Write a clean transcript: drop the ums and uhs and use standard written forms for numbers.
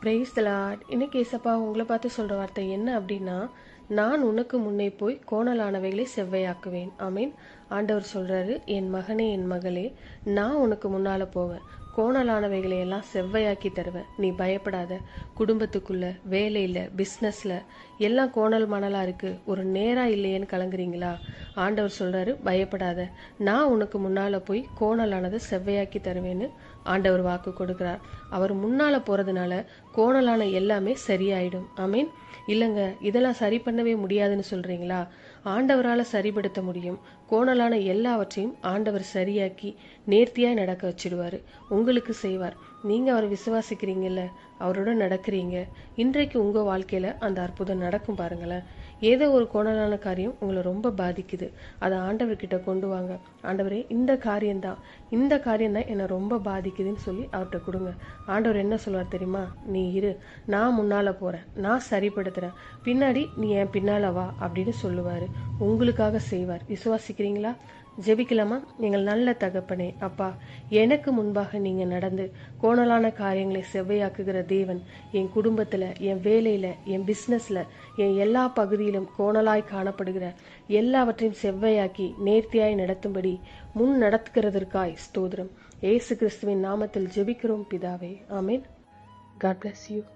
Praise the Lord. இன்னைக்கு ஏசப்பா உங்களை பார்த்து சொல்ற வார்த்தை என்ன அப்படின்னா, நான் உனக்கு முன்னே போய் கோணலானவைகளை செவ்வையாக்குவேன். ஆமீன். ஆண்டவர் சொல்றாரு, என் மகனே என் மகளே, நான் உனக்கு முன்னால போவேன், கோணலானவைகளை எல்லாம் செவ்வையாக்கி தருவேன். நீ பயப்படாத. குடும்பத்துக்குள்ள, வேலையில, பிஸ்னஸ்ல எல்லாம் கோணல் மணலா இருக்கு, ஒரு நேரா இல்லையேன்னு கலங்குறீங்களா? ஆண்டவர் சொல்றாரு, பயப்படாத, நான் உனக்கு முன்னால போய் கோணலானதை செவ்வையாக்கி தருவேன்னு ஆண்டவர் வாக்கு கொடுக்கிறார். அவர் முன்னால போறதுனால கோணலான எல்லாமே சரியாயிடும். ஆமீன். இல்லைங்க, இதெல்லாம் சரி பண்ணவே முடியாதுன்னு சொல்றீங்களா? ஆண்டவரால சரிப்படுத்த முடியும். கோணலான எல்லாவற்றையும் ஆண்டவர் சரியாக்கி நேர்த்தியாய் நடக்க வச்சிடுவாரு. உங்களுக்கு செய்வார். நீங்க அவரை விசுவாசிக்கிறீங்கல்ல, அவரோட நடக்கிறீங்க, இன்றைக்கு உங்க வாழ்க்கையில அந்த அற்புதம் நடக்கும். பாருங்களேன். ஏதோ ஒரு கோணலான காரியம் உங்களை ரொம்ப பாதிக்குது, அதை ஆண்டவர்கிட்ட கொண்டு வாங்க. ஆண்டவரே, இந்த காரியம்தான் என்னை ரொம்ப பாதிக்குதுன்னு சொல்லி அவர்கிட்ட கொடுங்க. ஆண்டவர் என்ன சொல்வார் தெரியுமா? நீ இரு, நான் முன்னால போறேன், நான் சரிப்படுத்துறேன், பின்னாடி நீ என் பின்னால வா அப்படின்னு சொல்லுவாரு. உங்களுக்காக செய்வார். விசுவாசிக்கிறீங்களா? ஜெபிக்கலாமா? நீங்கள் நல்ல தகப்பனே, அப்பா, எனக்கு முன்பாக நீங்க நடந்து கோணலான காரியங்களை செவ்வையாக்குகிற தேவன், என் குடும்பத்துல, என் வேலையில, என் பிசினஸ்ல, என் எல்லா பகுதியிலும் கோணலாய் காணப்படுகிற எல்லாவற்றையும் செவ்வையாக்கி நேர்த்தியாய் நடத்தும்படி முன் நடத்துகிறதற்காய் ஸ்தோத்திரம். இயேசு கிறிஸ்துவின் நாமத்தில் ஜெபிக்கிறோம் பிதாவே. ஆமீன். God bless you.